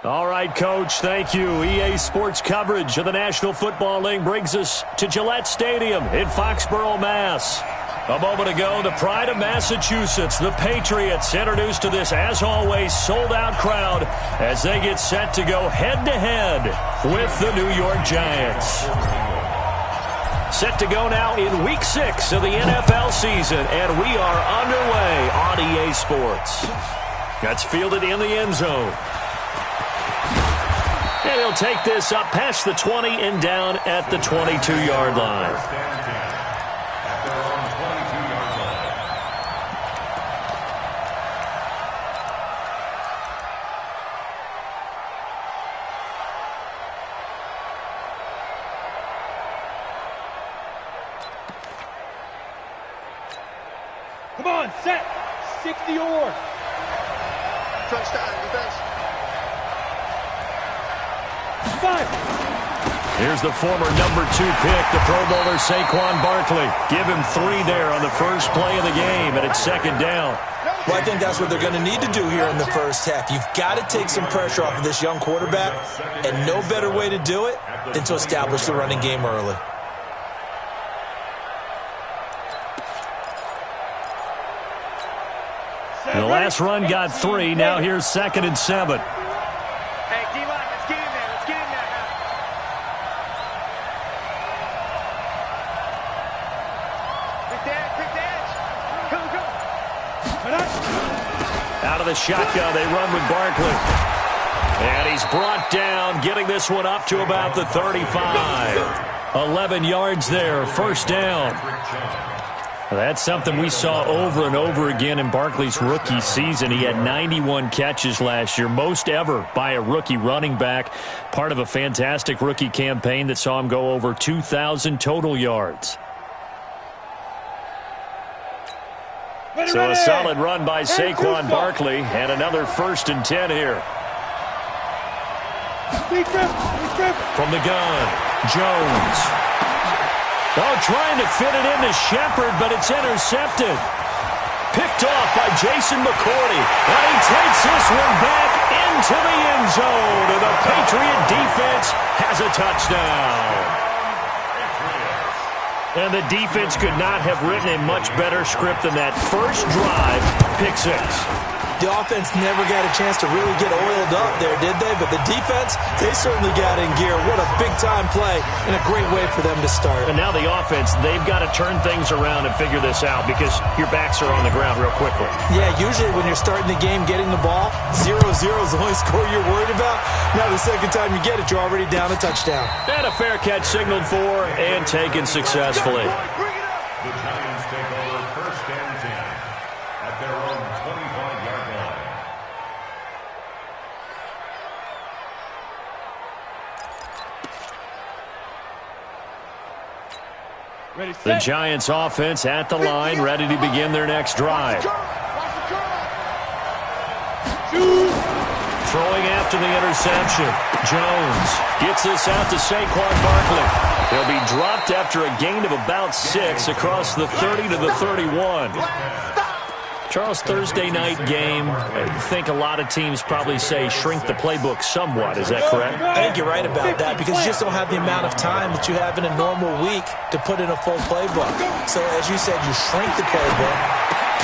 All right, Coach, thank you. EA Sports coverage of the National Football League brings us to Gillette Stadium in Foxborough, Mass. A moment ago, the pride of Massachusetts, the Patriots, introduced to this, as always, sold-out crowd as they get set to go head-to-head with the New York Giants. Set to go now in Week 6 of the NFL season, and we are underway on EA Sports. That's fielded in the end zone. And he'll take this up past the 20 and down at the 22-yard line. Come on, set. 60 or. Touchdown, defense. 5. Here's the former number 2 pick, the Pro Bowler Saquon Barkley. Give him 3 there on the first play of the game, and it's second down. Well, I think that's what they're going to need to do here in the first half. You've got to take some pressure off of this young quarterback, and no better way to do it than to establish the running game early. And the last run got 3. Now here's 2nd and 7. Hey, D-line, let's get in there. Let's get in there now. Quick dash. Go. Out of the shotgun, they run with Barkley. And he's brought down, getting this one up to about the 35. 11 yards there, first down. That's something we saw over and over again in Barkley's rookie season. He had 91 catches last year, most ever by a rookie running back, part of a fantastic rookie campaign that saw him go over 2,000 total yards. So a solid run by Saquon Barkley, and another 1st and 10 here. From the gun, Jones. Oh, trying to fit it into Shepard, but it's intercepted. Picked off by Jason McCourty. And he takes this one back into the end zone. And the Patriot defense has a touchdown. And the defense could not have written a much better script than that first drive, pick 6. The offense never got a chance to really get oiled up there, did they? But the defense, they certainly got in gear. What a big-time play and a great way for them to start. And now the offense, they've got to turn things around and figure this out because your backs are on the ground real quickly. Yeah, usually when you're starting the game, getting the ball, 0-0 is the only score you're worried about. Now the second time you get it, you're already down a touchdown. And a fair catch signaled for and taken successfully. The Giants take over 1st and 10 at their own 25-yard line. The Giants offense at the line, ready to begin their next drive. Throwing after the interception. Jones gets this out to Saquon Barkley. He'll be dropped after a gain of about 6 across the 30 to the 31. Charles, Thursday night game, I think a lot of teams probably say shrink the playbook somewhat. Is that correct? I think you're right about that because you just don't have the amount of time that you have in a normal week to put in a full playbook. So, as you said, you shrink the playbook,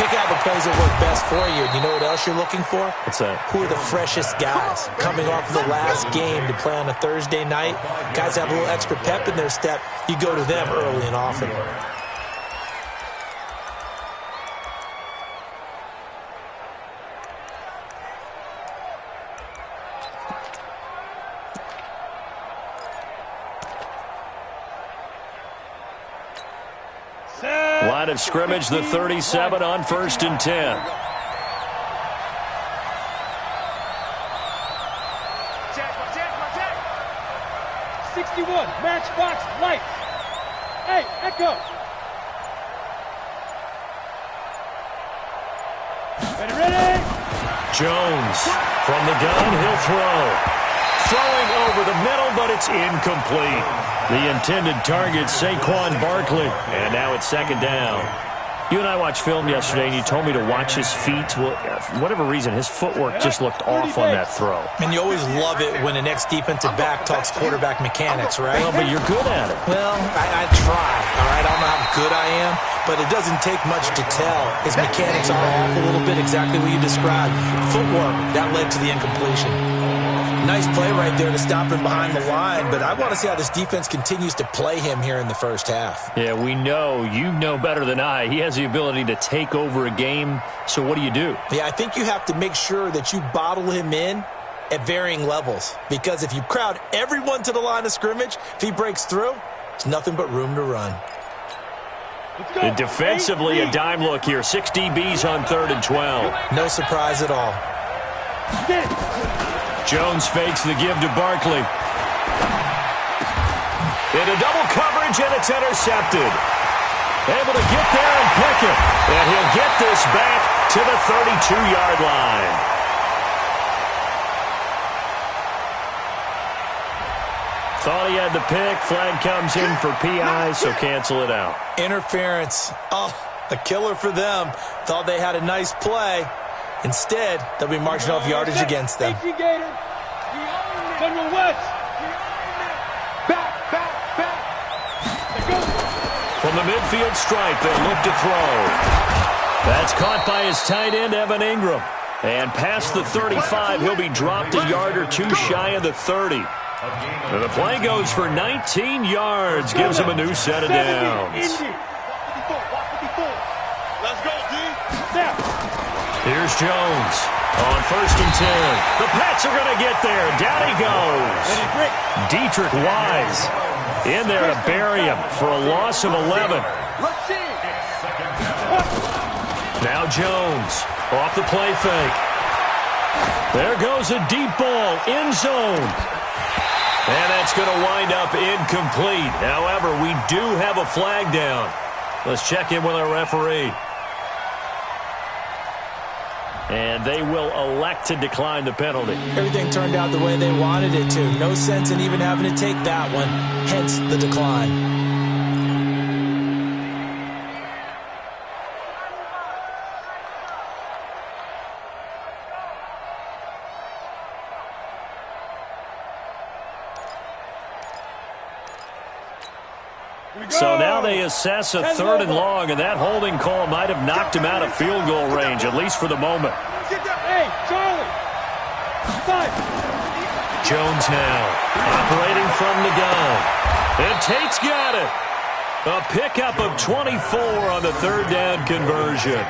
pick out the plays that work best for you. And you know what else you're looking for? What's that? Who are the freshest guys coming off of the last game to play on a Thursday night? Guys have a little extra pep in their step. You go to them early and often. Line of scrimmage, the 37 on 1st and 10. Jack. 61, matchbox, light. Hey, Echo. Ready? Jones from the gun, he'll throw. Throwing over the middle, but it's incomplete. The intended target, Saquon Barkley. And now it's 2nd down. You and I watched film yesterday, and you told me to watch his feet. Well, for whatever reason, his footwork just looked off on that throw. And you always love it when the next defensive back talks quarterback mechanics, right? Well, but you're good at it. Well, I try, all right? I don't know how good I am, but it doesn't take much to tell. His mechanics are off a little bit, exactly what you described. Footwork, that led to the incompletion. Nice play right there to stop him behind the line, but I want to see how this defense continues to play him here in the first half. Yeah, we know. You know better than I. He has the ability to take over a game, so what do you do? Yeah, I think you have to make sure that you bottle him in at varying levels, because if you crowd everyone to the line of scrimmage, if he breaks through, there's nothing but room to run. And defensively, a dime look here. 6 DBs on 3rd and 12. No surprise at all. Jones fakes the give to Barkley. Into double coverage, and it's intercepted. Able to get there and pick it. And he'll get this back to the 32-yard line. Thought he had the pick. Flag comes in for PI, so cancel it out. Interference. Oh, a killer for them. Thought they had a nice play. Instead, they'll be marching off yardage against them. From the midfield stripe, they'll look to throw. That's caught by his tight end, Evan Ingram. And past the 35, he'll be dropped a yard or two shy of the 30. And the play goes for 19 yards, gives him a new set of downs. Here's Jones on 1st and 10. The Pats are going to get there. Down he goes. Dietrich Wise in there to bury him for a loss of 11. Now Jones off the play fake. There goes a deep ball, end zone. And that's going to wind up incomplete. However, we do have a flag down. Let's check in with our referee. And they will elect to decline the penalty. Everything turned out the way they wanted it to. No sense in even having to take that one. Hence the decline. So now they assess a 3rd and long, and that holding call might have knocked him out of field goal range, at least for the moment. Hey, Charlie! Jones now operating from the gun. And Tate's got it. A pickup of 24 on the 3rd down conversion.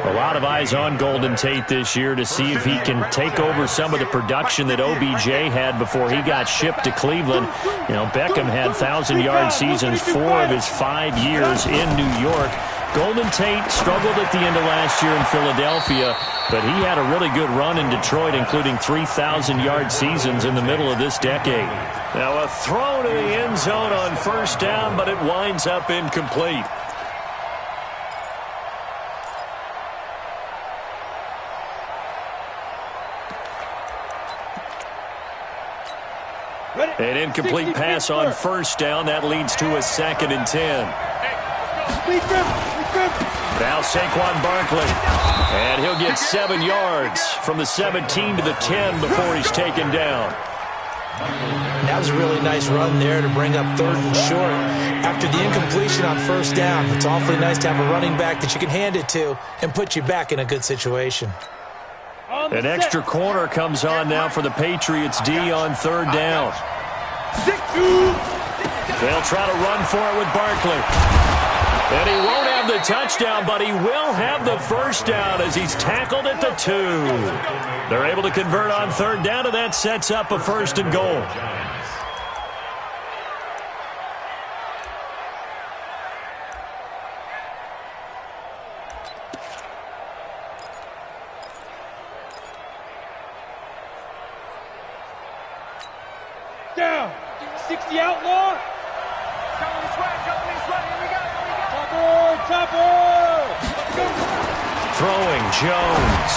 A lot of eyes on Golden Tate this year to see if he can take over some of the production that OBJ had before he got shipped to Cleveland. You know, Beckham had 1,000-yard seasons 4 of his 5 years in New York. Golden Tate struggled at the end of last year in Philadelphia, but he had a really good run in Detroit, including 3,000-yard seasons in the middle of this decade. Now a throw to the end zone on 1st down, but it winds up incomplete. An incomplete pass on 1st down. That leads to a 2nd and 10. Now Saquon Barkley. And he'll get 7 yards from the 17 to the 10 before he's taken down. That was a really nice run there to bring up 3rd and short. After the incompletion on 1st down, it's awfully nice to have a running back that you can hand it to and put you back in a good situation. An extra corner comes on now for the Patriots D on 3rd down. They'll try to run for it with Barkley. And he won't have the touchdown, but he will have the 1st down as he's tackled at the 2. They're able to convert on 3rd down, and that sets up a 1st and goal. Down. 60 outlaw. Throwing Jones.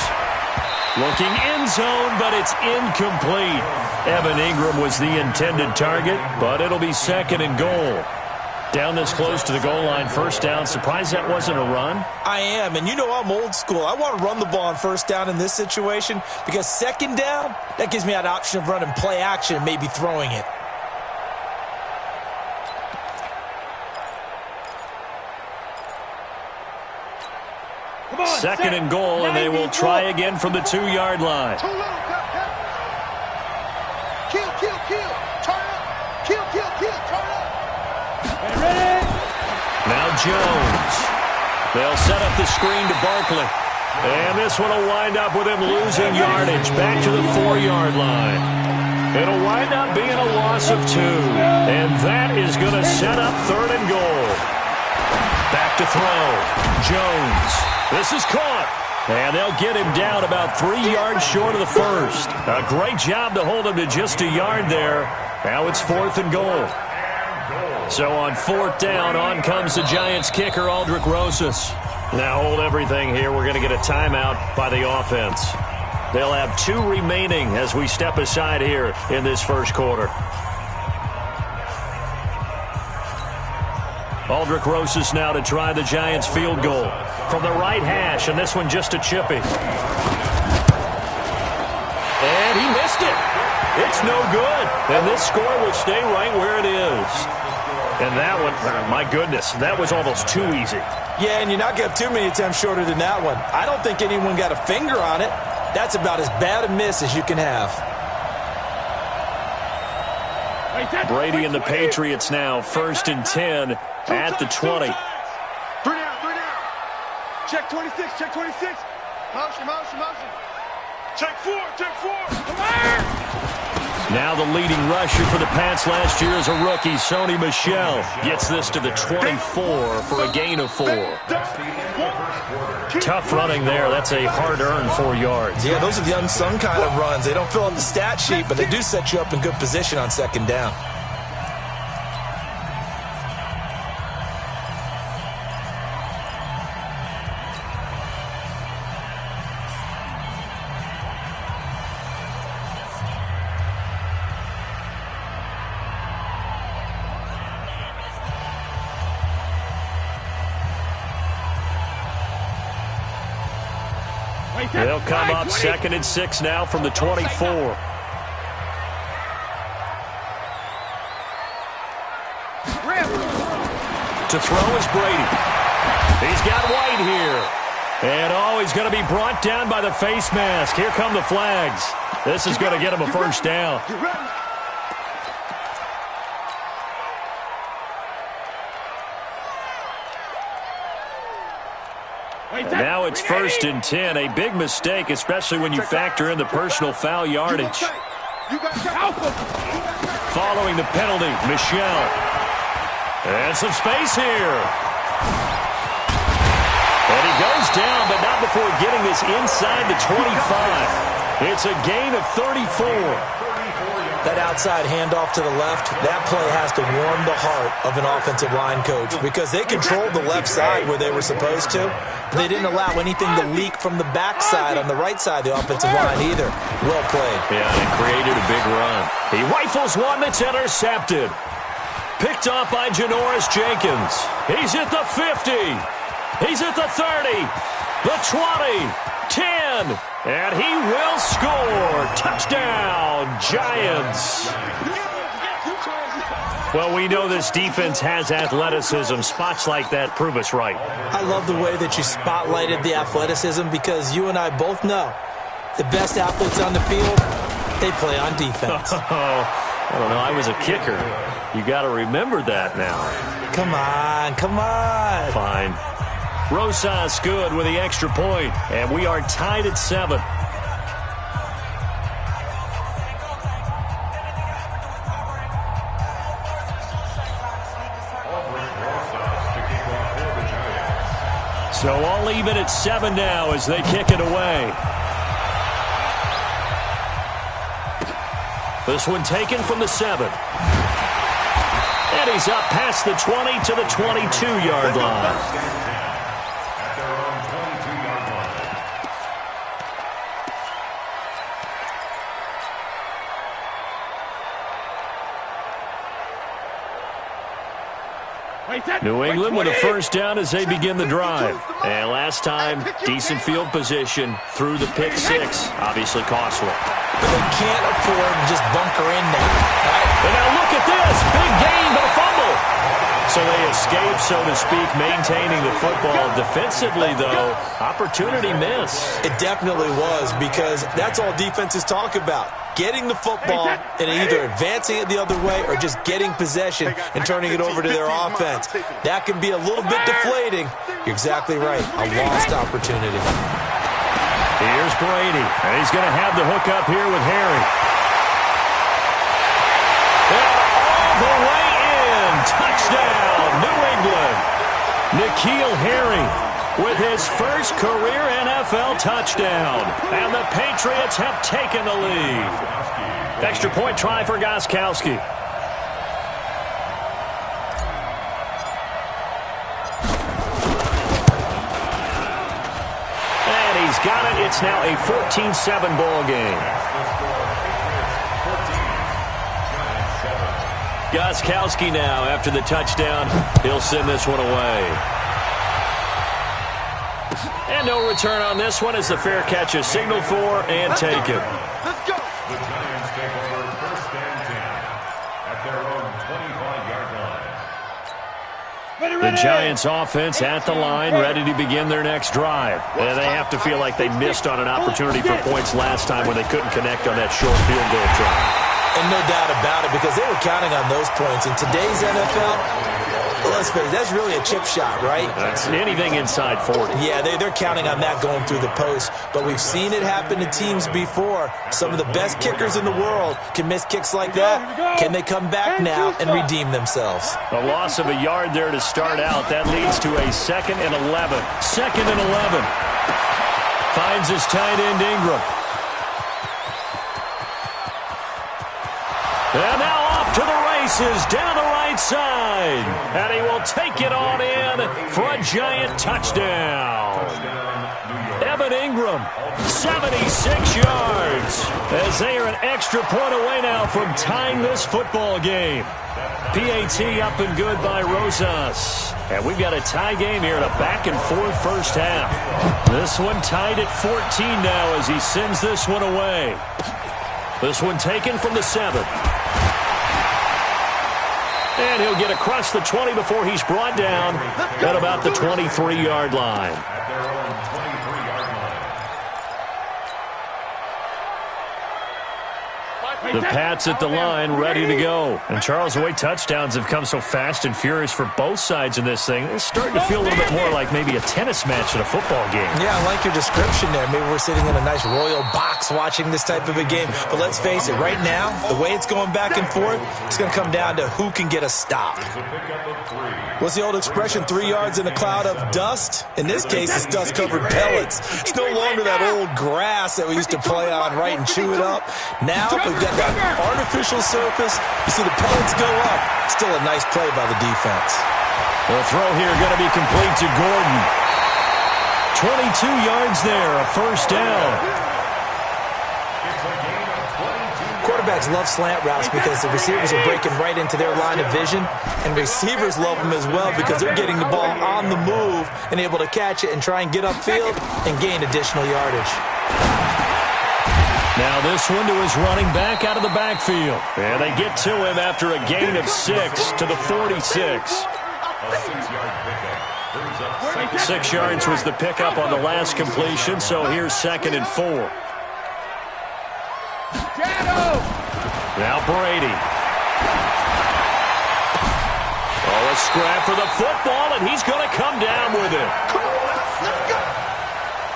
Looking end zone, but it's incomplete. Evan Ingram was the intended target, but it'll be 2nd and goal. Down this close to the goal line, first down. Surprised that wasn't a run? I am, and you know I'm old school. I want to run the ball on first down in this situation because second down, that gives me that option of running play action and maybe throwing it. Second and goal, and they will try again from the 2-yard line. Too little, kill, kill, kill, turn up, kill, turn up. Ready? Now Jones. They'll set up the screen to Barkley. And this one will wind up with him losing yardage back to the 4-yard line. It'll wind up being a loss of 2. And that is going to set up third and goal. Back to throw. Jones. This is caught. And they'll get him down about 3 yards short of the first. A great job to hold him to just a yard there. Now it's fourth and goal. So on fourth down, on comes the Giants kicker, Aldrich Rosas. Now hold everything here. We're going to get a timeout by the offense. They'll have 2 remaining as we step aside here in this first quarter. Aldrich Rosas now to try the Giants field goal from the right hash, and this one just a chippy. And he missed it. It's no good. And this score will stay right where it is. And that one, my goodness, that was almost too easy. Yeah, and you're not going to have too many attempts shorter than that one. I don't think anyone got a finger on it. That's about as bad a miss as you can have. Brady and the Patriots now, first and 10 at the 20. 3 down. Check 26, check 26. Motion. Check 4. Come on! Now the leading rusher for the Pats last year is a rookie, Sony Michel. Gets this to the 24 for a gain of 4. Tough running there. That's a hard-earned 4 yards. Yeah, those are the unsung kind of runs. They don't fill out the stat sheet, but they do set you up in good position on second down. They'll come up second and 6 now from the 24. To throw is Brady. He's got White here. And he's going to be brought down by the face mask. Here come the flags. This is going to get him a first down. Now it's first and 10. A big mistake, especially when you factor in the personal foul yardage. Following the penalty, Michel. And some space here. And he goes down, but not before getting this inside the 25. It's a gain of 34. That outside handoff to the left, that play has to warm the heart of an offensive line coach because they controlled the left side where they were supposed to. They didn't allow anything to leak from the backside on the right side of the offensive line either. Well played. Yeah, they created a big run. He rifles one that's intercepted. Picked up by Janoris Jenkins. He's at the 50. He's at the 30. The 20. 10. And he will score. Touchdown, Giants. Well, we know this defense has athleticism. Spots like that prove us right. I love the way that you spotlighted the athleticism because you and I both know the best athletes on the field, they play on defense. I don't know. I was a kicker. You got to remember that now. Come on. Fine. Rosas good with the extra point, and we are tied at 7. So all even at 7 now as they kick it away. This one taken from the 7. And he's up past the 20 to the 22-yard line. New England with a first down as they begin the drive. And last time, decent field position through the pick six. Obviously costly. But they can't afford to just bunker in now. And now look at this. Big gain, but a fumble. So they escape, so to speak, maintaining the football. Defensively, though, opportunity miss. It definitely was, because that's all defenses talk about. Getting the football and either advancing it the other way or just getting possession and turning it over to their offense. That can be a little bit deflating. You're exactly right. A lost opportunity. Here's Brady. And he's going to have the hook up here with Harry. And all the way in. Touchdown, New England. N'Keal Harry with his first career NFL touchdown. And the Patriots have taken the lead. Extra point try for Gostkowski. And he's got it. It's now a 14-7 ball game. Gostkowski now after the touchdown. He'll send this one away. And no return on this one as the fair catch is signaled for and taken. Let's go. The Giants take over first and 10 at their own 25-yard line. The Giants offense at the line, ready to begin their next drive. And they have to feel like they missed on an opportunity for points last time when they couldn't connect on that short field goal try. And no doubt about it, because they were counting on those points. In today's NFL, let's face it, that's really a chip shot, right? That's anything inside 40. Yeah, they're counting on that going through the post. But we've seen it happen to teams before. Some of the best kickers in the world can miss kicks like that. Can they come back now and redeem themselves? A loss of a yard there to start out. That leads to a 2nd and 11. 2nd and 11. Finds his tight end Ingram. And now off to the races down the right side. And he will take it on in for a Giant touchdown. Evan Ingram, 76 yards. As they are an extra point away now from tying this football game. PAT up and good by Rosas. And we've got a tie game here in a back-and-forth first half. This one tied at 14 now as he sends this one away. This one taken from the 7. And he'll get across the 20 before he's brought down at about the 23-yard line. At their own 23-yard line. The Pats at the line, ready to go. And Charles, the way touchdowns have come so fast and furious for both sides in this thing, it's starting to feel a little bit more like maybe a tennis match in a football game. Yeah, I like your description there. Maybe we're sitting in a nice royal box watching this type of a game. But let's face it, right now, the way it's going back and forth, it's going to come down to who can get a stop. What's the old expression, 3 yards in a cloud of dust? In this case, it's dust-covered pellets. It's no longer that old grass that we used to play on, right, and chew it up. Now we've got that artificial surface. You see the pellets go up. Still a nice play by the defense. The throw here going to be complete to Gordon. 22 yards there, a first down. Quarterbacks love slant routes because the receivers are breaking right into their line of vision, and receivers love them as well because they're getting the ball on the move and able to catch it and try and get upfield and gain additional yardage. Now this one to his running back out of the backfield. And they get to him after a gain of 6 to the 46. 6 yards was the pickup on the last completion, so here's 2nd and 4. Now Brady. Oh, a scrap for the football, and he's going to come down with it.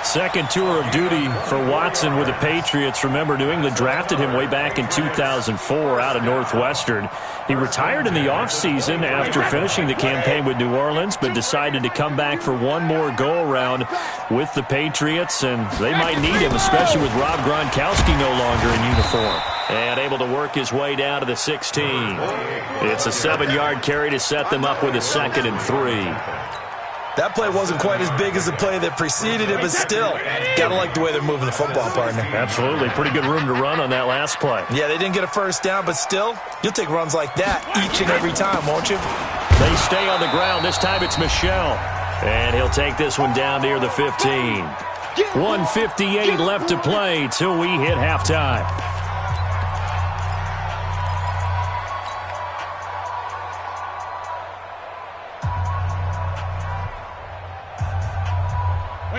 Second tour of duty for Watson with the Patriots. Remember, New England drafted him way back in 2004 out of Northwestern. He retired in the offseason after finishing the campaign with New Orleans, but decided to come back for one more go-around with the Patriots, and they might need him, especially with Rob Gronkowski no longer in uniform. And able to work his way down to the 16. It's a 7-yard carry to set them up with a 2nd and 3. That play wasn't quite as big as the play that preceded it, but still, gotta like the way they're moving the football, partner. Absolutely. Pretty good room to run on that last play. Yeah, they didn't get a first down, but still, you'll take runs like that each and every time, won't you? They stay on the ground. This time it's Michel. And he'll take this one down near the 15. 1:58 left to play till we hit halftime.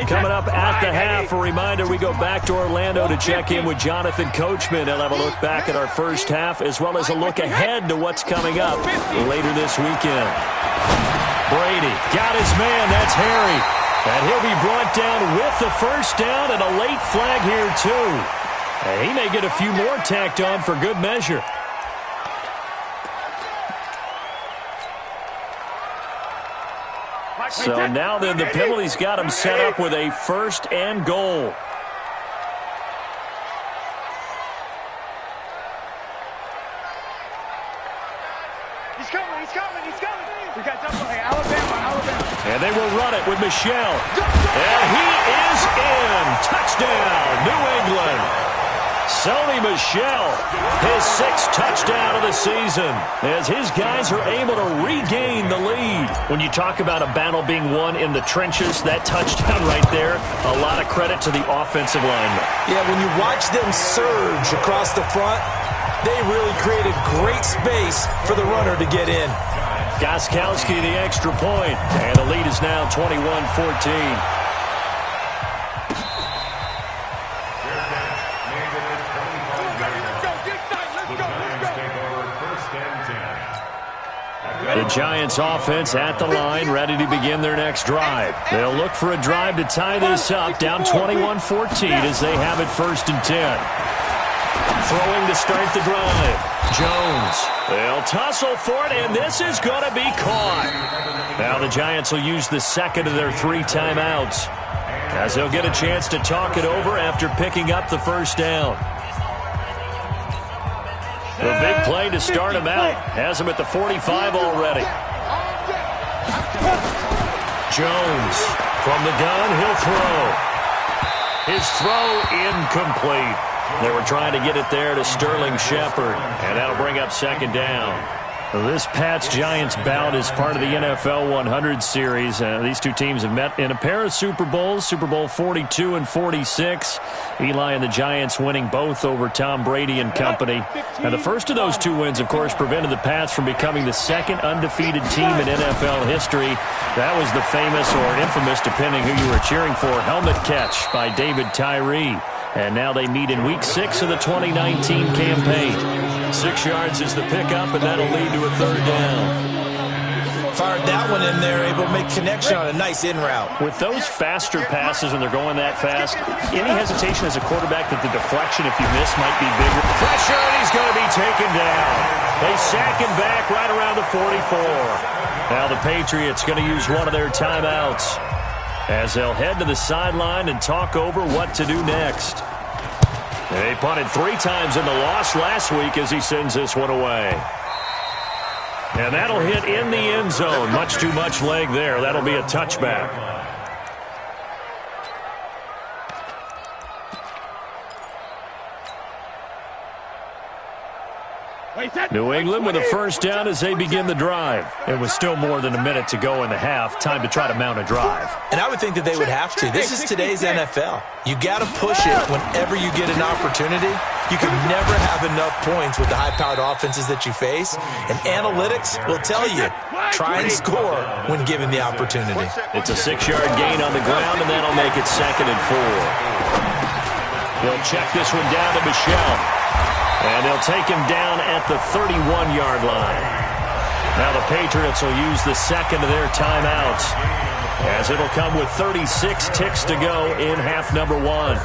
Coming up at the half, a reminder, we go back to Orlando to check in with Jonathan Coachman. He'll have a look back at our first half as well as a look ahead to what's coming up later this weekend. Brady got his man. That's Harry. And he'll be brought down with the first down and a late flag here, too. And he may get a few more tacked on for good measure. So now then the penalty's got him set up with a first and goal. He's coming. We got double. Hey, Alabama. And they will run it with Michel. And he is in. Touchdown, New England. Sony Michel, his 6th touchdown of the season, as his guys are able to regain the lead. When you talk about a battle being won in the trenches, that touchdown right there, a lot of credit to the offensive linemen. Yeah, when you watch them surge across the front, they really created great space for the runner to get in. Gostkowski the extra point, and the lead is now 21-14. The Giants offense at the line, ready to begin their next drive. They'll look for a drive to tie this up, down 21-14 as they have it 1st and 10. Throwing to start the drive. Jones. They'll tussle for it, and this is going to be caught. Now the Giants will use the second of their 3 timeouts, as they'll get a chance to talk it over after picking up the first down. The big play to start him out. Has him at the 45 already. Jones from the gun. He'll throw. His throw incomplete. They were trying to get it there to Sterling Shepard, and that'll bring up 2nd down. This Pats-Giants bout is part of the NFL 100 series. These two teams have met in a pair of Super Bowls, Super Bowl 42 and 46. Eli and the Giants winning both over Tom Brady and company. And the first of those 2 wins, of course, prevented the Pats from becoming the 2nd undefeated team in NFL history. That was the famous or infamous, depending who you were cheering for, helmet catch by David Tyree. And now they meet in Week 6 of the 2019 campaign. 6 yards is the pickup, and that'll lead to a 3rd down. Fired that one in there, able to make connection on a nice in route. With those faster passes, when they're going that fast, any hesitation as a quarterback that the deflection, if you miss, might be bigger. Pressure, and he's going to be taken down. They sack him back right around the 44. Now the Patriots going to use one of their timeouts, as they'll head to the sideline and talk over what to do next. They punted 3 times in the loss last week as he sends this one away. And that'll hit in the end zone. Much too much leg there. That'll be a touchback. New England with a first down as they begin the drive. It was still more than a minute to go in the half. Time to try to mount a drive. And I would think that they would have to. This is today's NFL. You got to push it whenever you get an opportunity. You can never have enough points with the high-powered offenses that you face. And analytics will tell you, try and score when given the opportunity. It's a 6-yard gain on the ground, and that'll make it 2nd and 4. He'll check this one down to Michel. And they'll take him down at the 31-yard line. Now the Patriots will use the second of their timeouts, as it'll come with 36 ticks to go in half number 1.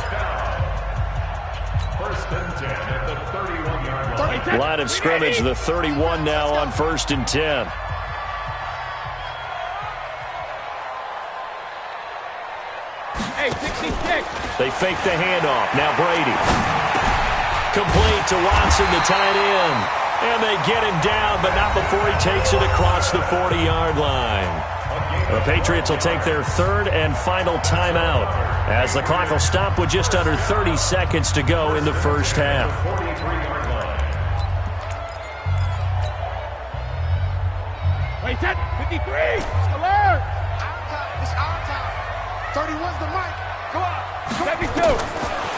1st and 10 at the 31-yard line. Line of scrimmage, the 31 now on 1st and 10. Hey, 66. They fake the handoff. Now Brady. Complete to Watson, the tight end. And they get him down, but not before he takes it across the 40-yard line. The Patriots will take their 3rd and final timeout, as the clock will stop with just under 30 seconds to go in the first half. Wait, that. 53. Alert. Our time. It's our time. 31's the mic. Go on. 72.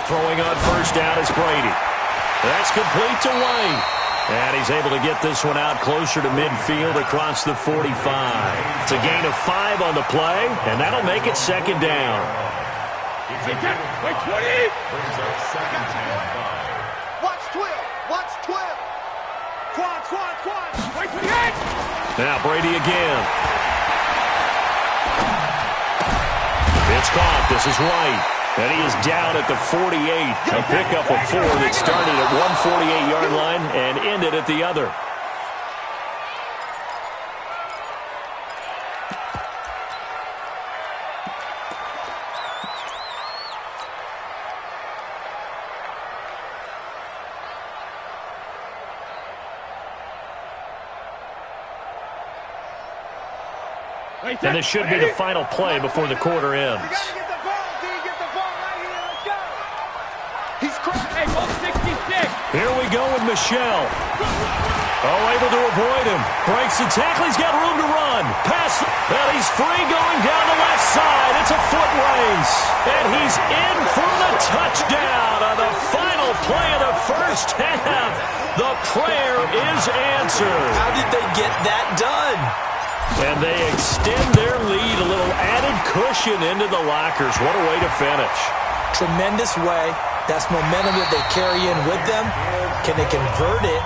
Throwing on first down is Brady. That's complete to White. And he's able to get this one out closer to midfield across the 45. It's a gain of 5 on the play, and that'll make it second down. Wait, 20. Brings up second and 5. Watch 12. Watch 12. Quan. Wait, 28. Now Brady again. It's caught. This is White. And he is down at the 48. A pickup of 4 that started at one 48-yard line and ended at the other. And this should be the final play before the quarter ends. Hey, ball 66. Here we go with Michelle. Oh, able to avoid him. Breaks the tackle. He's got room to run. Pass. Well, he's free going down the left side. It's a foot race. And he's in for the touchdown on the final play of the first half. The prayer is answered. How did they get that done? And they extend their lead, a little added cushion into the lockers. What a way to finish. Tremendous way. That's momentum that they carry in with them. Can they convert it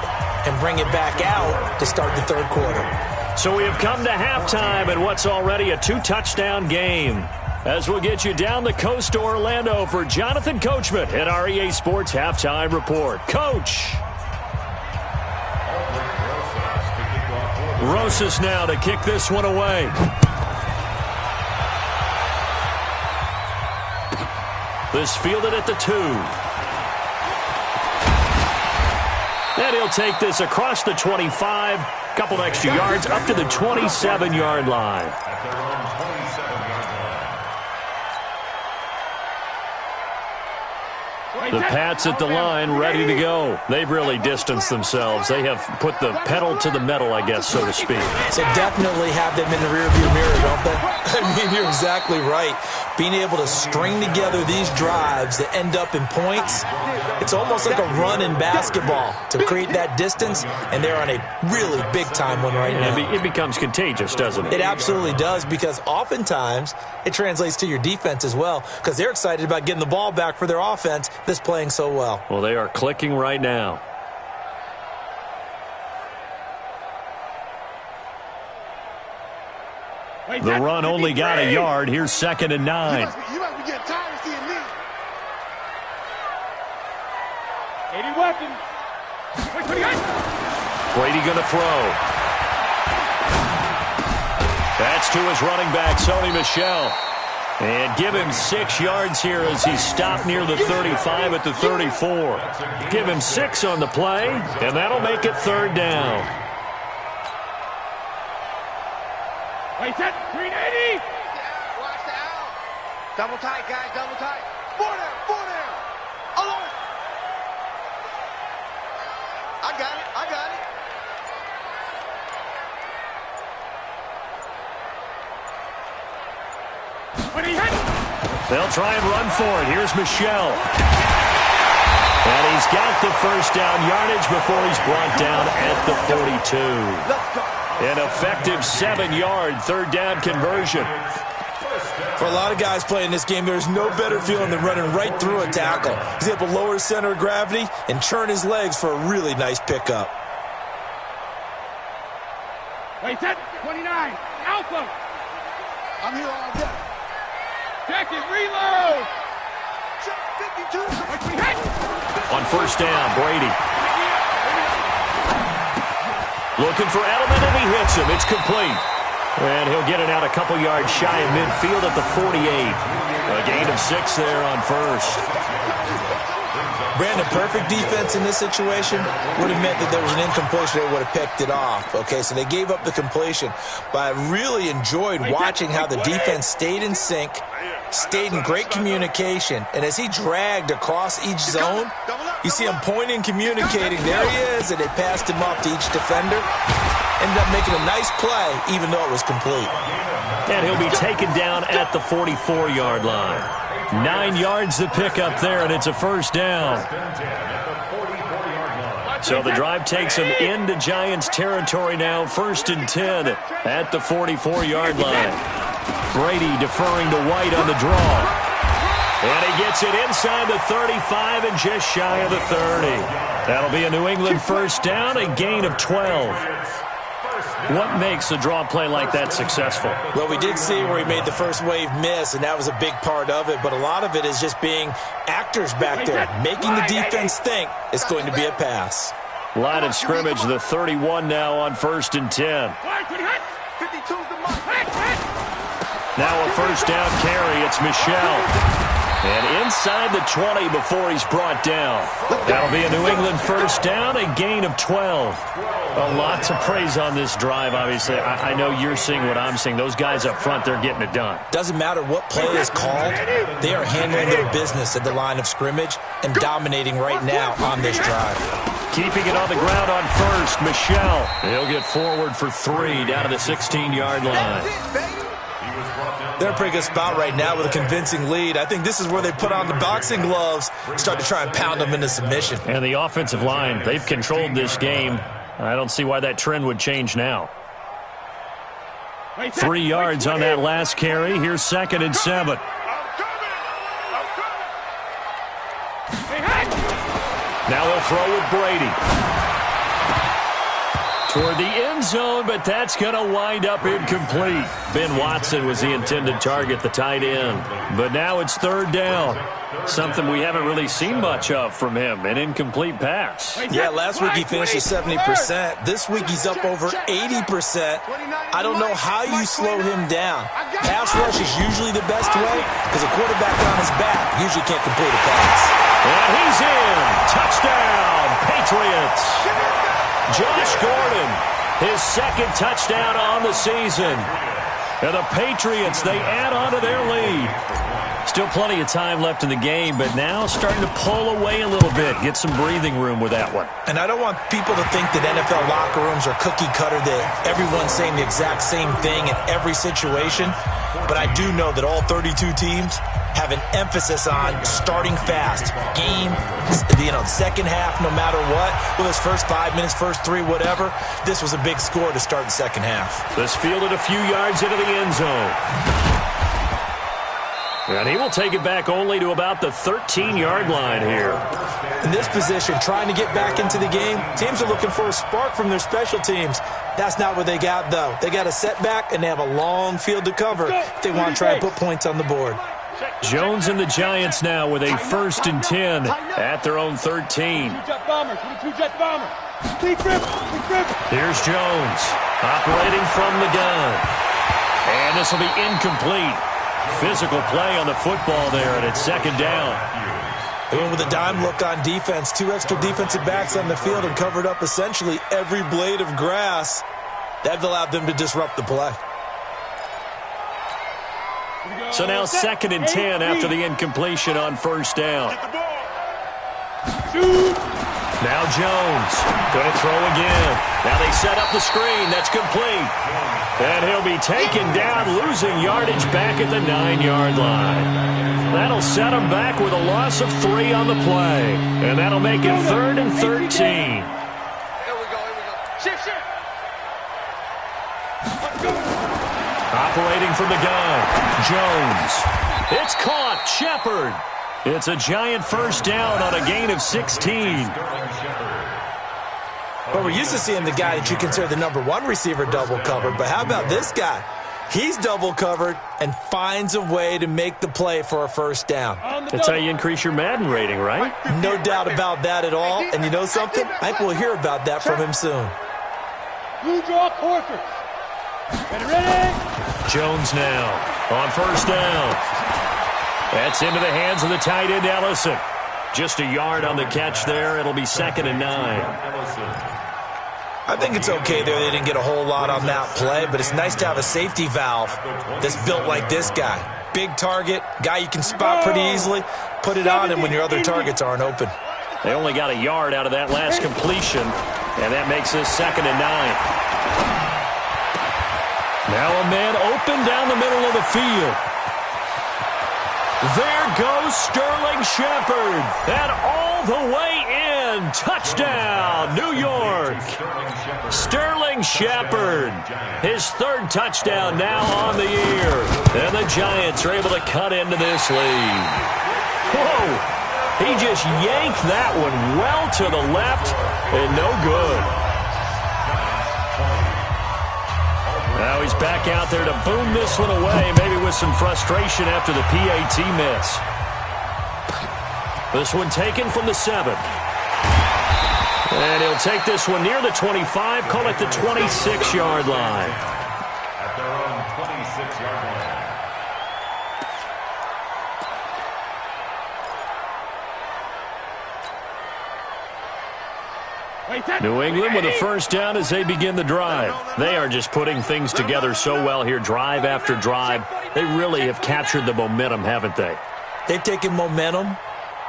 and bring it back out to start the third quarter? So we have come to halftime in what's already a 2-touchdown game. As we'll get you down the coast to Orlando for Jonathan Coachman at our EA Sports Halftime Report. Coach. Rosas now to kick this one away. This fielded at the 2. And he'll take this across the 25. Couple extra yards up to the 27-yard line. At their own 27-yard line. The Pats at the line, ready to go. They've really distanced themselves. They have put the pedal to the metal, I guess, so to speak. So definitely have them in the rearview mirror, don't they? I mean, you're exactly right. Being able to string together these drives that end up in points, it's almost like a run in basketball to create that distance, and they're on a really big-time one right now. It becomes contagious, doesn't it? It absolutely does, because oftentimes it translates to your defense as well, because they're excited about getting the ball back for their offense that's playing so well. Well, they are clicking right now. The run only got a yard. Here's 2nd and 9. You must be getting tired of seeing me. 80 weapons. Wait, 28. Brady going to throw. That's to his running back, Sony Michel. And give him 6 yards here as he stopped near the 35 at the 34. Give him 6 on the play, and that'll make it 3rd down. Wait, set. 380. Watch the out. Double tight, guys. Double tight. 4 down. Alert. I got it. When he hit. They'll try and run for it. Here's Michel. And he's got the first down yardage before he's brought down at the 42. Let's go. An effective 7-yard 3rd down conversion. For a lot of guys playing this game, there's no better feeling than running right through a tackle. He's able to lower his center of gravity and churn his legs for a really nice pickup. Wait, set. 29. Alpha. I'm here all day. Check it. Reload. Check 52. Wait, we hit. On first down, Brady. Looking for Edelman, and he hits him. It's complete. And he'll get it out a couple yards shy of midfield at the 48. A gain of 6 there on first. Brandon, perfect defense in this situation would have meant that there was an incompletion. They would have picked it off. Okay, so they gave up the completion. But I really enjoyed watching how the defense stayed in sync, stayed in great communication, and as he dragged across each zone, You see him pointing, communicating. There he is, and they passed him off to each defender. Ended up making a nice play, even though it was complete. And he'll be taken down at the 44-yard line. 9 yards to pick up there, and it's a first down. So the drive takes him into Giants territory now, 1st and 10 at the 44-yard line. Brady deferring to White on the draw. And he gets it inside the 35 and just shy of the 30. That'll be a New England first down, a gain of 12. What makes a draw play like that successful? Well, we did see where he made the first wave miss, and that was a big part of it. But a lot of it is just being actors back there, making the defense think it's going to be a pass. Line of scrimmage, the 31 now on 1st and 10. Now a first down carry. It's Michel. And inside the 20 before he's brought down. That'll be a New England first down, a gain of 12. A lot to praise on this drive, obviously. I know you're seeing what I'm seeing. Those guys up front, they're getting it done. Doesn't matter what play is called. They are handling their business at the line of scrimmage and dominating right now on this drive. Keeping it on the ground on first, Michel. He'll get forward for 3 down to the 16-yard line. They're in a pretty good spot right now with a convincing lead. I think this is where they put on the boxing gloves, start to try and pound them into submission. And the offensive line, they've controlled this game. I don't see why that trend would change now. 3 yards on that last carry. Here's 2nd and 7. Now they'll throw with Brady. Toward the end zone, but that's going to wind up incomplete. Ben Watson was the intended target, the tight end. But now it's 3rd down. Something we haven't really seen much of from him, an incomplete pass. Yeah, last week he finished at 70%. This week he's up over 80%. I don't know how you slow him down. Pass rush is usually the best way because a quarterback on his back usually can't complete a pass. And he's in. Touchdown, Patriots. Josh Gordon, his 2nd touchdown on the season. And the Patriots, they add on to their lead. Still plenty of time left in the game, but now starting to pull away a little bit. Get some breathing room with that one. And I don't want people to think that NFL locker rooms are cookie cutter, that everyone's saying the exact same thing in every situation. But I do know that all 32 teams have an emphasis on starting fast. Game, second half, no matter what. Well, his first 5 minutes, first 3, whatever. This was a big score to start the second half. This fielded a few yards into the end zone. And he will take it back only to about the 13-yard line here. In this position, trying to get back into the game, teams are looking for a spark from their special teams. That's not what they got, though. They got a setback, and they have a long field to cover if they want to try and put points on the board. Jones and the Giants now with a 1st and 10 at their own 13. Here's Jones operating from the gun. And this will be incomplete. Physical play on the football there, and it's 2nd down. They went with a dime look on defense. 2 extra defensive backs on the field and covered up essentially every blade of grass. That allowed them to disrupt the play. So now 2nd and 10 after the incompletion on 1st down. Now Jones going to throw again. Now they set up the screen. That's complete. And he'll be taken down, losing yardage back at the 9-yard line. That'll set him back with a loss of 3 on the play. And that'll make it 3rd and 13. Here we go. Shift. Operating from the gun, Jones. It's caught, Shepard. It's a Giant first down on a gain of 16. Well, we're used to seeing the guy that you consider the #1 receiver double covered, but how about this guy? He's double covered and finds a way to make the play for a first down. That's how you increase your Madden rating, right? No doubt about that at all. And you know something? I think we'll hear about that from him soon. Blue draw quarters. Ready? Jones now on first down. That's into the hands of the tight end, Ellison. Just a yard on the catch there. It'll be 2nd and 9. I think it's okay there. They didn't get a whole lot on that play, but it's nice to have a safety valve that's built like this guy. Big target, guy you can spot pretty easily. Put it on him when your other targets aren't open. They only got a yard out of that last completion, and that makes this 2nd and 9. Now a man open down the middle of the field. There goes Sterling Shepard. And all the way in. Touchdown, New York. Sterling Shepard. His 3rd touchdown now on the year. And the Giants are able to cut into this lead. Whoa. He just yanked that one well to the left and no good. Now he's back out there to boom this one away, maybe with some frustration after the PAT miss. This one taken from the 7. And he'll take this one near the 25, call it the 26-yard line. At their own 26-yard line. New England with a first down as they begin the drive. They are just putting things together so well here, drive after drive. They really have captured the momentum, haven't they? They've taken momentum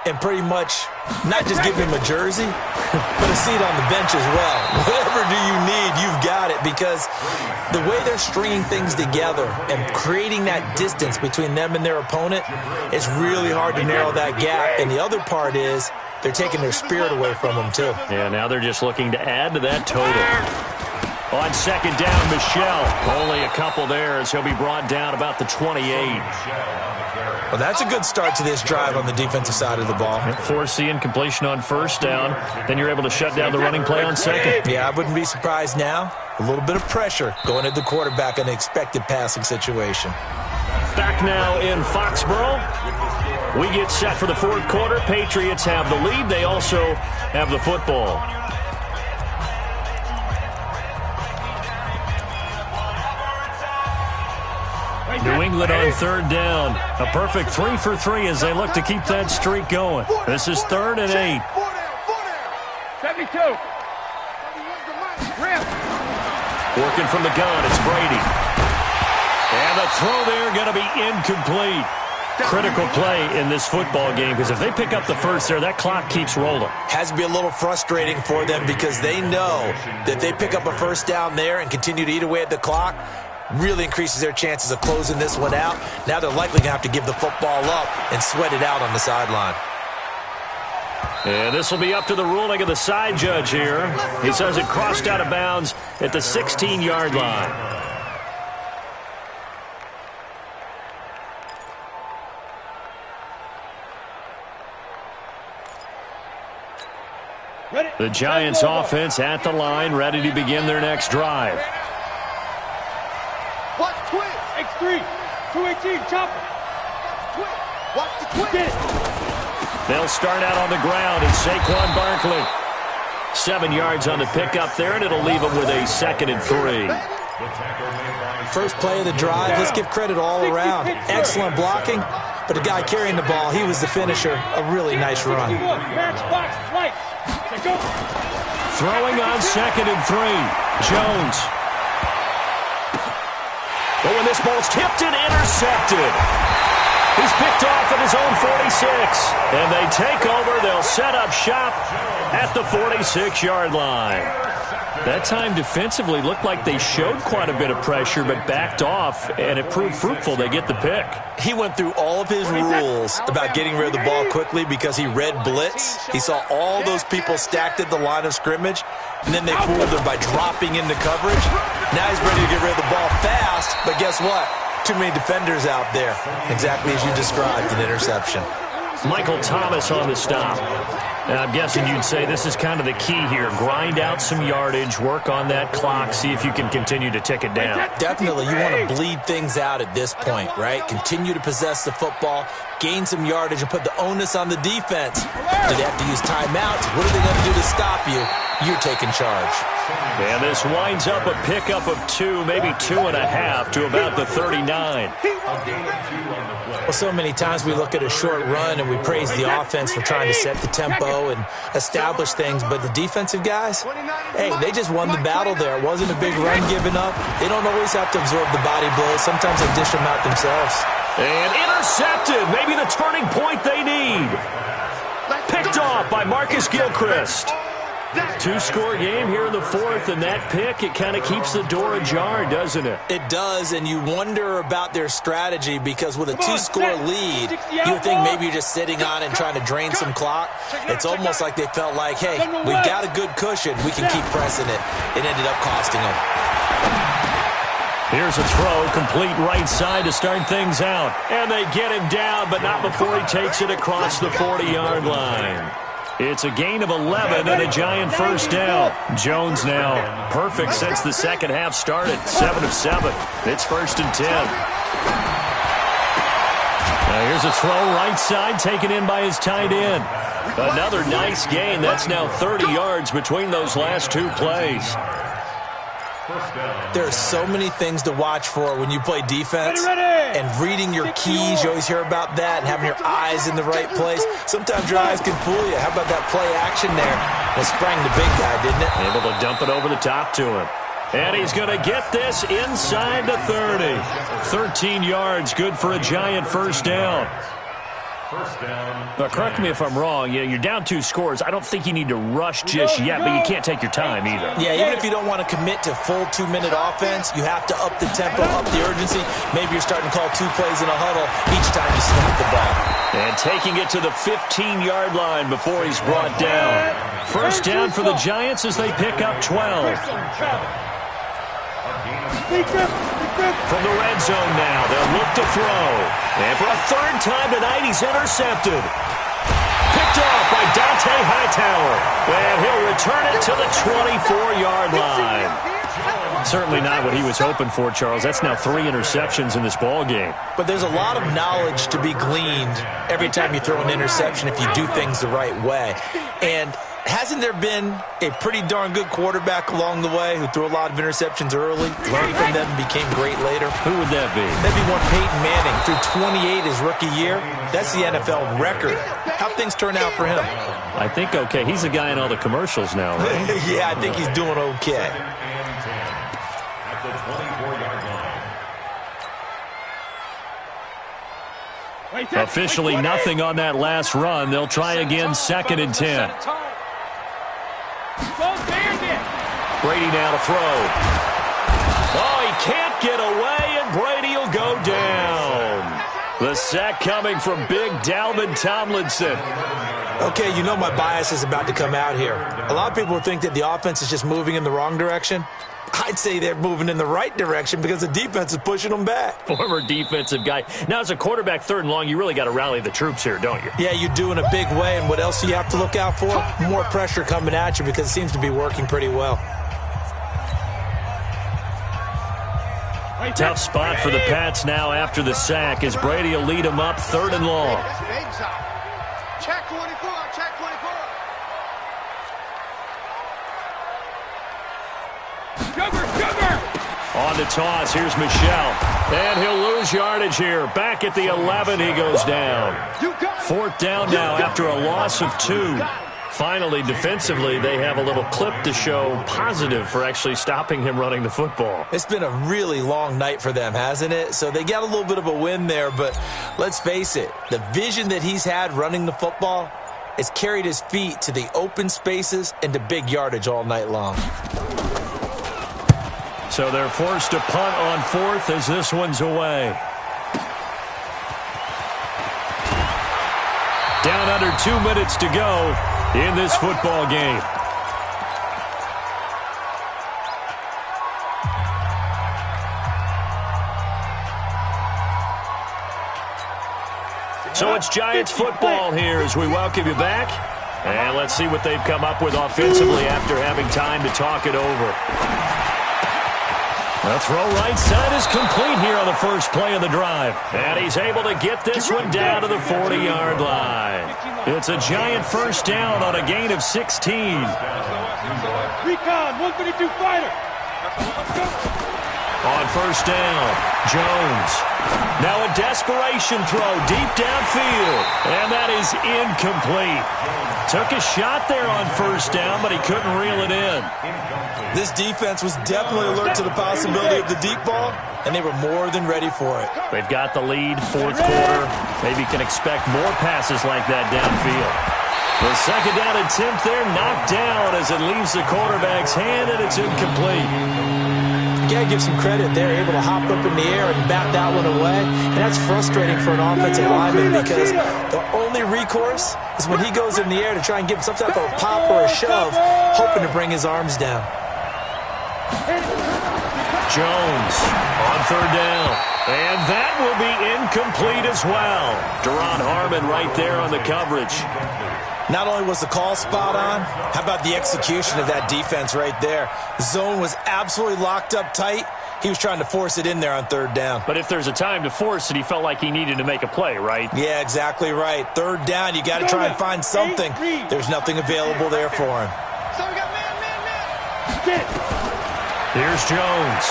and pretty much not just give him a jersey, but a seat on the bench as well. Whatever do you need, you've got it, because the way they're stringing things together and creating that distance between them and their opponent, it's really hard to narrow that gap. And the other part is they're taking their spirit away from them, too. Yeah, now they're just looking to add to that total. On 2nd down, Michel. Only a couple there as he'll be brought down about the 28. Well, that's a good start to this drive on the defensive side of the ball. Force the incompletion on 1st down. Then you're able to shut down the running play on 2nd. Yeah, I wouldn't be surprised now. A little bit of pressure going at the quarterback in an expected passing situation. Back now in Foxborough. We get set for the 4th quarter. Patriots have the lead. They also have the football. New England on 3rd down. A perfect 3 for 3 as they look to keep that streak going. This is 3rd and 8. 72. Working from the gun, it's Brady. And the throw there going to be incomplete. Critical play in this football game, because if they pick up the first there, that clock keeps rolling. Has to be a little frustrating for them, because they know that they pick up a first down there and continue to eat away at the clock, really increases their chances of closing this one out. Now they're likely going to have to give the football up and sweat it out on the sideline. And this will be up to the ruling of the side judge here. He says it crossed out of bounds at the 16-yard line. The Giants offense at the line, ready to begin their next drive. Watch the twist. X3. 218. Chopper. Watch the twist. They'll start out on the ground, and Saquon Barkley. 7 yards on the pickup there, and it'll leave them with a 2nd and 3. First play of the drive, let's give credit all around. Excellent blocking, but the guy carrying the ball, he was the finisher. A really nice run. Throwing on 2nd and 3. Jones. Oh, and this ball's tipped and intercepted. He's picked off at his own 46. And they take over. They'll set up shop at the 46-yard line. That time defensively looked like they showed quite a bit of pressure but backed off, and it proved fruitful. They get the pick. He went through all of his rules about getting rid of the ball quickly because he read blitz. He saw all those people stacked at the line of scrimmage, and then they fooled him by dropping into coverage. Now he's ready to get rid of the ball fast, but guess what? Too many defenders out there. Exactly as you described, an interception. Michael Thomas on the stop. And I'm guessing you'd say this is kind of the key here. Grind out some yardage, work on that clock, see if you can continue to tick it down. Definitely, you want to bleed things out at this point, right? Continue to possess the football, gain some yardage, and put the onus on the defense. Do they have to use timeouts? What are they going to do to stop you? You're taking charge. And this winds up a pickup of 2, maybe 2.5 to about the 39. Well, so many times we look at a short run and we praise the offense for trying to set the tempo and establish things, but the defensive guys, hey, they just won the battle there. It wasn't a big run given up. They don't always have to absorb the body blows. Sometimes they dish them out themselves. And intercepted. Maybe the turning point they need. Picked off off by Marcus Gilchrist. Two-score game here in the fourth, and that pick, it kind of keeps the door ajar, doesn't it? It does, and you wonder about their strategy because with a two-score lead, you would think maybe you're just sitting on it and trying to drain some clock. It's almost like they felt like, hey, we've got a good cushion. We can keep pressing it. It ended up costing them. Here's a throw, complete right side to start things out. And they get him down, but not before he takes it across the 40-yard line. It's a gain of 11 and a Giant first down. Jones now perfect since the second half started. 7 of 7. It's 1st and 10. Now here's a throw right side taken in by his tight end. Another nice gain. That's now 30 yards between those last two plays. There are so many things to watch for when you play defense. And reading your keys, you always hear about that, and having your eyes in the right place. Sometimes your eyes can fool you. How about that play action there? It sprang the big guy, didn't it? Able to dump it over the top to him. And he's going to get this inside the 30. 13 yards, good for a Giant first down. But correct me if I'm wrong, you're down 2 scores. I don't think you need to rush just yet, but you can't take your time either. Yeah, even if you don't want to commit to full 2-minute offense, you have to up the tempo, up the urgency. Maybe you're starting to call 2 plays in a huddle each time you snap the ball. And taking it to the 15-yard line before he's brought down. First down for the Giants as they pick up 12. From the red zone now, they'll look to throw. And for a third time tonight, he's intercepted. Picked off by Dante Hightower. And he'll return it to the 24-yard line. Certainly not what he was hoping for, Charles. That's now 3 interceptions in this ball game. But there's a lot of knowledge to be gleaned every time you throw an interception if you do things the right way. And hasn't there been a pretty darn good quarterback along the way who threw a lot of interceptions early, learned from them, and became great later? Who would that be? Maybe one Peyton Manning threw 28 his rookie year. That's the NFL record. How'd things turn out for him? I think okay. He's the guy in all the commercials now, right? Yeah, I think he's doing okay. At the 24-yard line. Officially nothing on that last run. They'll try again, 2nd and 10. Brady now to throw. Oh, he can't get away, and Brady will go down. The sack coming from big Dalvin Tomlinson. Okay, you know my bias is about to come out here. A lot of people think that the offense is just moving in the wrong direction. I'd say they're moving in the right direction because the defense is pushing them back. Former defensive guy. Now, as a quarterback, 3rd and long, you really got to rally the troops here, don't you? Yeah, you do in a big way. And what else do you have to look out for? More pressure coming at you because it seems to be working pretty well. Tough spot for the Pats now after the sack as Brady will lead them up 3rd and long. Check 24, check 24. On the toss, here's Michel. And he'll lose yardage here. Back at the 11, he goes down. 4th down now after a loss of 2. Finally, defensively, they have a little clip to show positive for actually stopping him running the football. It's been a really long night for them, hasn't it? So they got a little bit of a win there, but let's face it, the vision that he's had running the football has carried his feet to the open spaces and to big yardage all night long. So they're forced to punt on 4th as this one's away. Down under 2 minutes to go in this football game. So it's Giants football here as we welcome you back. And let's see what they've come up with offensively after having time to talk it over. The throw right side is complete here on the first play of the drive. And he's able to get this one down to the 40-yard line. It's a Giant first down on a gain of 16. Recon, 132 fighter. On first down, Jones. Now a desperation throw deep downfield. And that is incomplete. Took a shot there on first down, but he couldn't reel it in. This defense was definitely alert to the possibility of the deep ball, and they were more than ready for it. They've got the lead, 4th quarter. Maybe can expect more passes like that downfield. The second down attempt there knocked down as it leaves the quarterback's hand, and it's incomplete. You got to give some credit. They're able to hop up in the air and bat that one away. And that's frustrating for an offensive lineman because the only recourse is when he goes in the air to try and give some type of a pop or a shove, hoping to bring his arms down. Jones on third down. And that will be incomplete as well. Deron Harmon right there on the coverage. Not only was the call spot on, how about the execution of that defense right there? The zone was absolutely locked up tight. He was trying to force it in there on third down. But if there's a time to force it, he felt like he needed to make a play, right? Yeah, exactly right. Third down, you got to try and find something. There's nothing available there for him. So we got man. Here's Jones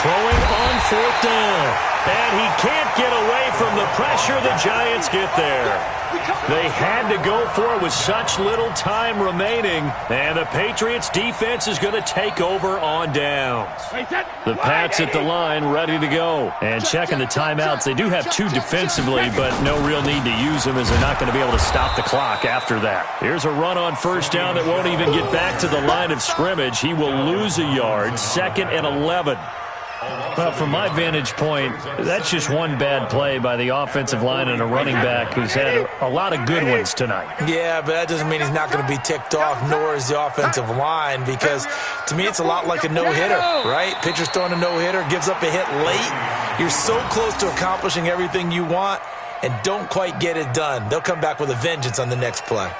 throwing on fourth down. And he can't get away from the pressure. The Giants get there. They had to go for it with such little time remaining. And the Patriots defense is going to take over on downs. The Pats at the line ready to go. And checking the timeouts. They do have two defensively, but no real need to use them as they're not going to be able to stop the clock after that. Here's a run on first down that won't even get back to the line of scrimmage. He will lose a yard. 2nd and 11. Well, from my vantage point, that's just one bad play by the offensive line and a running back who's had a lot of good ones tonight. Yeah, but that doesn't mean he's not going to be ticked off, nor is the offensive line, because to me it's a lot like a no-hitter, right? Pitcher's throwing a no-hitter, gives up a hit late. You're so close to accomplishing everything you want and don't quite get it done. They'll come back with a vengeance on the next play.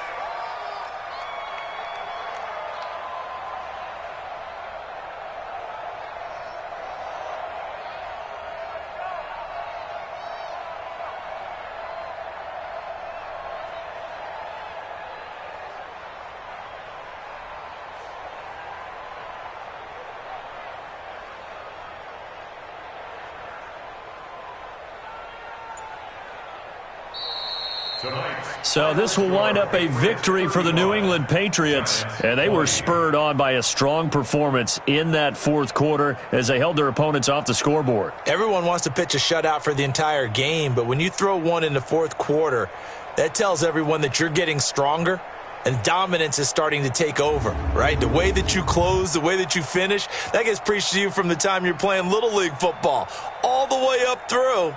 So this will wind up a victory for the New England Patriots, and they were spurred on by a strong performance in that fourth quarter as they held their opponents off the scoreboard. Everyone wants to pitch a shutout for the entire game, but when you throw one in the fourth quarter, that tells everyone that you're getting stronger and dominance is starting to take over, right? The way that you close, the way that you finish, that gets preached to you from the time you're playing Little League football all the way up through.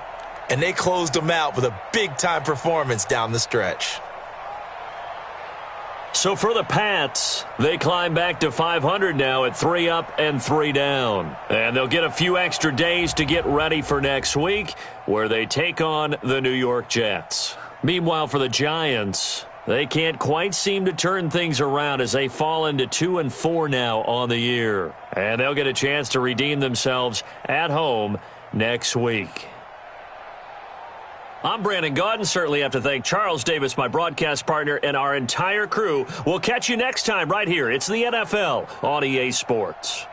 And they closed them out with a big-time performance down the stretch. So for the Pats, they climb back to 500 now at 3 up and 3 down. And they'll get a few extra days to get ready for next week, where they take on the New York Jets. Meanwhile, for the Giants, they can't quite seem to turn things around as they fall into 2-4 now on the year. And they'll get a chance to redeem themselves at home next week. I'm Brandon Gaudin. Certainly have to thank Charles Davis, my broadcast partner, and our entire crew. We'll catch you next time right here. It's the NFL on EA Sports.